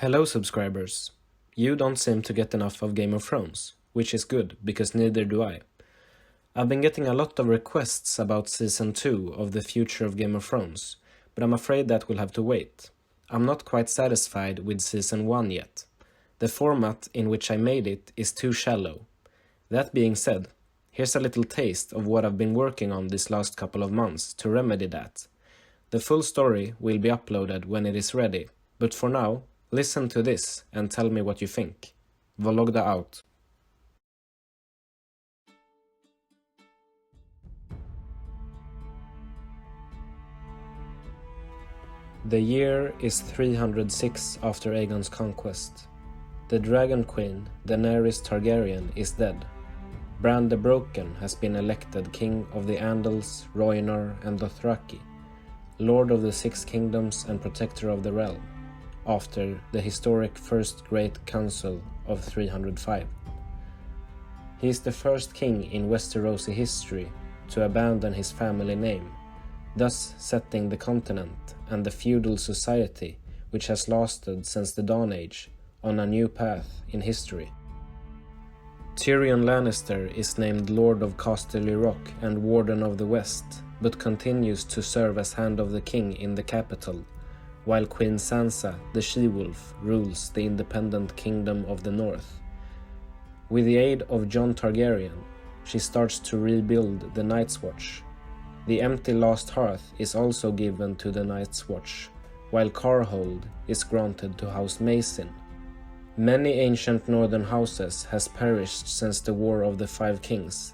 Hello subscribers! You don't seem to get enough of Game of Thrones, which is good, because neither do I. I've been getting a lot of requests about Season 2 of the future of Game of Thrones, but I'm afraid that will have to wait. I'm not quite satisfied with Season 1 yet. The format in which I made it is too shallow. That being said, here's a little taste of what I've been working on this last couple of months to remedy that. The full story will be uploaded when it is ready, but for now, listen to this and tell me what you think. Vologda out. The year is 306 after Aegon's conquest. The Dragon Queen, Daenerys Targaryen, is dead. Bran the Broken has been elected King of the Andals, Rhoynar and Dothraki, Lord of the Six Kingdoms and Protector of the Realm, after the historic First Great Council of 305. He is the first king in Westerosi history to abandon his family name, thus setting the continent and the feudal society, which has lasted since the Dawn Age, on a new path in history. Tyrion Lannister is named Lord of Casterly Rock and Warden of the West, but continues to serve as Hand of the King in the capital, while Queen Sansa, the She-Wolf, rules the independent Kingdom of the North. With the aid of Jon Targaryen, she starts to rebuild the Night's Watch. The empty Last Hearth is also given to the Night's Watch, while Carhold is granted to House Mason. Many ancient northern houses has perished since the War of the Five Kings,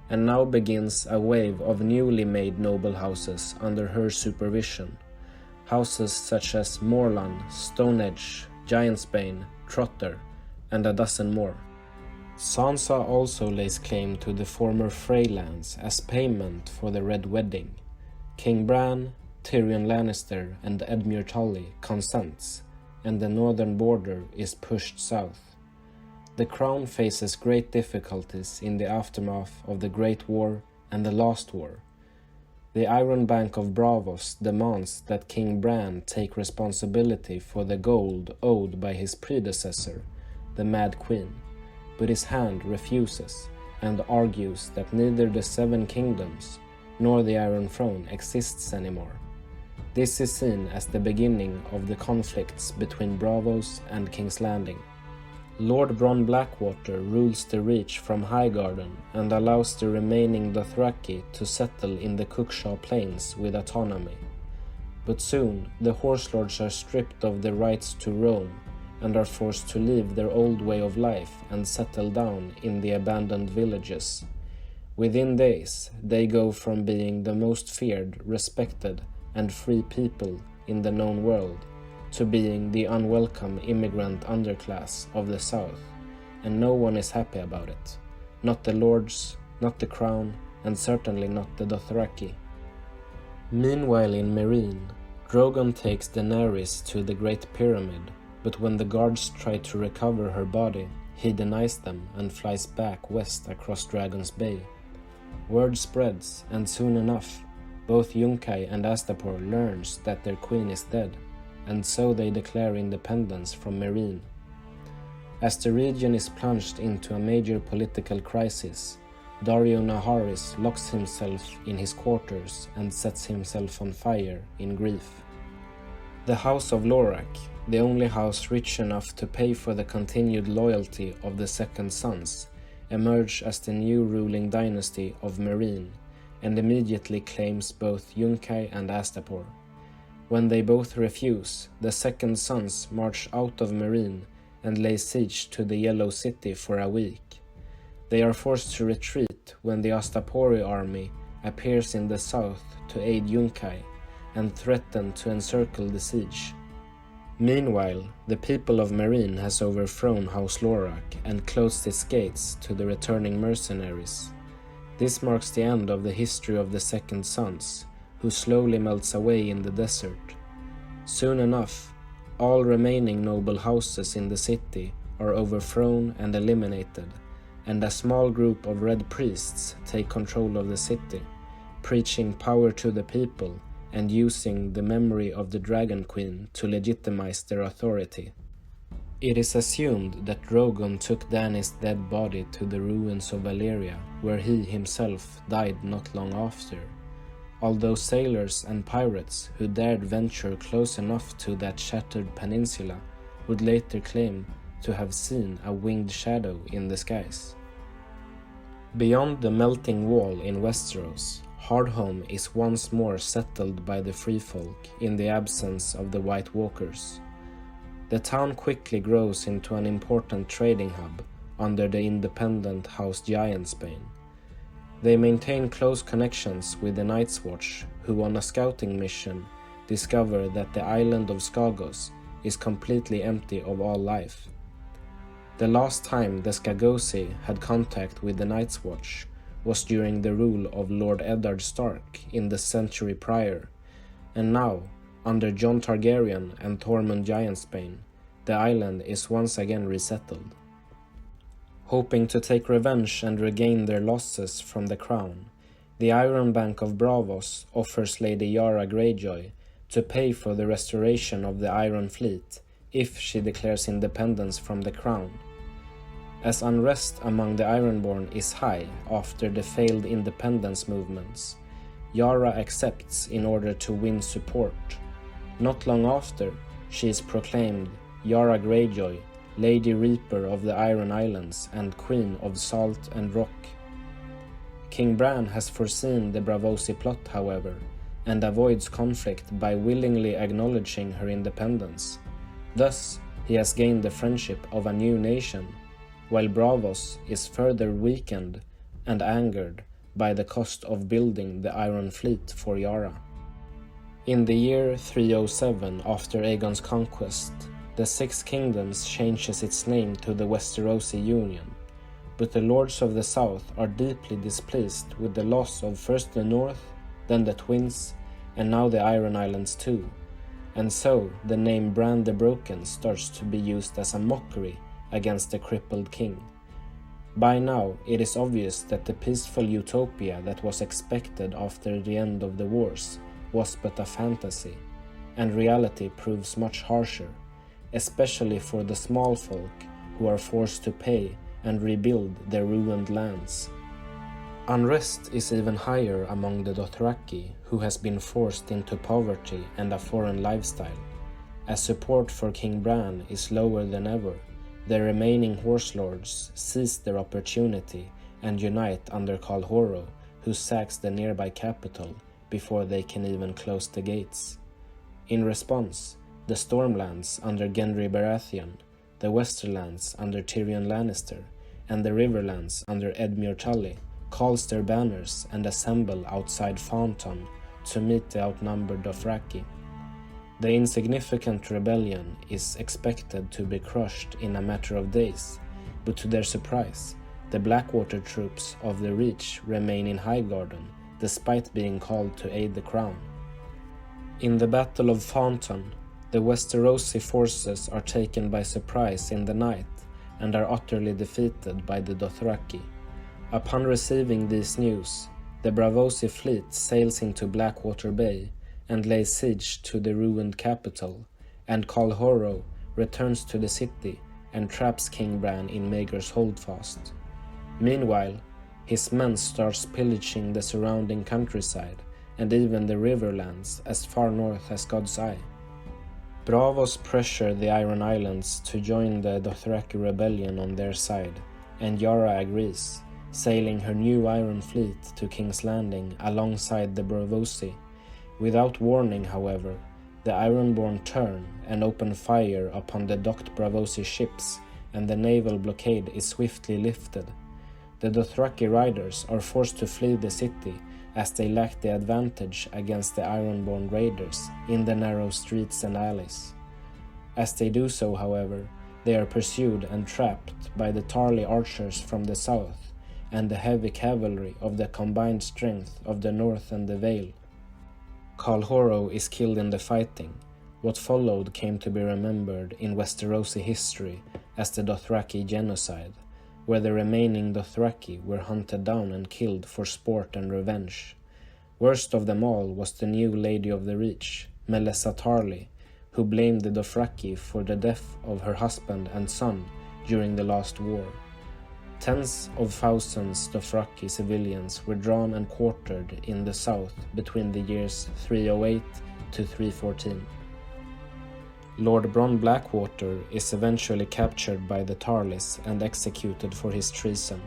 and now begins a wave of newly made noble houses under her supervision. Houses such as Morlan, Stoneedge, Giantsbane, Trotter, and a dozen more. Sansa also lays claim to the former Freylands as payment for the Red Wedding. King Bran, Tyrion Lannister, and Edmure Tully consents, and the northern border is pushed south. The Crown faces great difficulties in the aftermath of the Great War and the Last War. The Iron Bank of Braavos demands that King Bran take responsibility for the gold owed by his predecessor, the Mad Queen, but his hand refuses and argues that neither the Seven Kingdoms nor the Iron Throne exists anymore. This is seen as the beginning of the conflicts between Braavos and King's Landing. Lord Bronn Blackwater rules the Reach from Highgarden and allows the remaining Dothraki to settle in the Cookshaw Plains with autonomy. But soon, the Horse Lords are stripped of the rights to roam and are forced to leave their old way of life and settle down in the abandoned villages. Within days, they go from being the most feared, respected, and free people in the known world to being the unwelcome immigrant underclass of the South, and no one is happy about it. Not the Lords, not the Crown, and certainly not the Dothraki. Meanwhile in Meereen, Drogon takes Daenerys to the Great Pyramid, but when the guards try to recover her body, he denies them and flies back west across Dragon's Bay. Word spreads, and soon enough, both Yunkai and Astapor learns that their queen is dead, and so they declare independence from Meereen. As the region is plunged into a major political crisis, Daario Naharis locks himself in his quarters and sets himself on fire in grief. The House of Lauric, the only house rich enough to pay for the continued loyalty of the Second Sons, emerge as the new ruling dynasty of Meereen, and immediately claims both Yunkai and Astapor. When they both refuse, the Second Sons march out of Meereen and lay siege to the Yellow City for a week. They are forced to retreat when the Astapori army appears in the south to aid Yunkai and threaten to encircle the siege. Meanwhile, the people of Meereen has overthrown House Lauric and closed its gates to the returning mercenaries. This marks the end of the history of the Second Sons, who slowly melts away in the desert. Soon enough, all remaining noble houses in the city are overthrown and eliminated, and a small group of red priests take control of the city, preaching power to the people and using the memory of the Dragon Queen to legitimize their authority. It is assumed that Drogon took Dany's dead body to the ruins of Valyria, where he himself died not long after, although sailors and pirates who dared venture close enough to that shattered peninsula would later claim to have seen a winged shadow in the skies. Beyond the melting wall in Westeros, Hardhome is once more settled by the Free Folk in the absence of the White Walkers. The town quickly grows into an important trading hub under the independent House Giantsbane. They maintain close connections with the Night's Watch, who on a scouting mission discover that the island of Skagos is completely empty of all life. The last time the Skagosi had contact with the Night's Watch was during the rule of Lord Eddard Stark in the century prior, and now, under Jon Targaryen and Tormund Giantsbane, the island is once again resettled. Hoping to take revenge and regain their losses from the crown, the Iron Bank of Braavos offers Lady Yara Greyjoy to pay for the restoration of the Iron Fleet if she declares independence from the crown. As unrest among the Ironborn is high after the failed independence movements, Yara accepts in order to win support. Not long after, she is proclaimed Yara Greyjoy, Lady Reaper of the Iron Islands and Queen of Salt and Rock. King Bran has foreseen the Braavosi plot, however, and avoids conflict by willingly acknowledging her independence. Thus, he has gained the friendship of a new nation, while Braavos is further weakened and angered by the cost of building the Iron Fleet for Yara. In the year 307 after Aegon's conquest, the Six Kingdoms changes its name to the Westerosi Union, but the Lords of the South are deeply displeased with the loss of first the North, then the Twins, and now the Iron Islands too, and so the name Bran the Broken starts to be used as a mockery against the crippled king. By now, it is obvious that the peaceful utopia that was expected after the end of the wars was but a fantasy, and reality proves much harsher, especially for the small folk who are forced to pay and rebuild their ruined lands. Unrest is even higher among the Dothraki, who has been forced into poverty and a foreign lifestyle. As support for King Bran is lower than ever, the remaining horse lords seize their opportunity and unite under Khal Horro, who sacks the nearby capital before they can even close the gates. In response, the Stormlands under Gendry Baratheon, the Westerlands under Tyrion Lannister, and the Riverlands under Edmure Tully calls their banners and assemble outside Fountain to meet the outnumbered Dothraki. The insignificant rebellion is expected to be crushed in a matter of days, but to their surprise, the Blackwater troops of the Reach remain in Highgarden despite being called to aid the crown. In the Battle of Fountain, the Westerosi forces are taken by surprise in the night and are utterly defeated by the Dothraki. Upon receiving this news, the Braavosi fleet sails into Blackwater Bay and lays siege to the ruined capital, and Khal Horro returns to the city and traps King Bran in Maegor's Holdfast. Meanwhile, his men start pillaging the surrounding countryside and even the Riverlands as far north as God's Eye. Braavos pressure the Iron Islands to join the Dothraki rebellion on their side, and Yara agrees, sailing her new Iron Fleet to King's Landing alongside the Braavosi. Without warning, however, the Ironborn turn and open fire upon the docked Braavosi ships, and the naval blockade is swiftly lifted. The Dothraki riders are forced to flee the city as they lack the advantage against the Ironborn raiders in the narrow streets and alleys. As they do so, however, they are pursued and trapped by the Tarly archers from the south and the heavy cavalry of the combined strength of the north and the Vale. Khal Horro is killed in the fighting. What followed came to be remembered in Westerosi history as the Dothraki Genocide, where the remaining Dothraki were hunted down and killed for sport and revenge. Worst of them all was the new Lady of the Reach, Melissa Tarly, who blamed the Dothraki for the death of her husband and son during the last war. Tens of thousands Dothraki civilians were drawn and quartered in the south between the years 308 to 314. Lord Bronn Blackwater is eventually captured by the Tarlis and executed for his treason.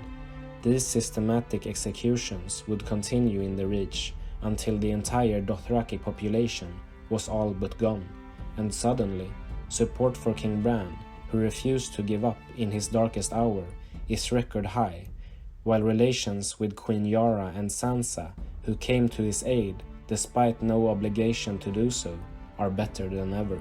These systematic executions would continue in the Reach until the entire Dothraki population was all but gone, and suddenly, support for King Bran, who refused to give up in his darkest hour, is record high, while relations with Queen Yara and Sansa, who came to his aid despite no obligation to do so, are better than ever.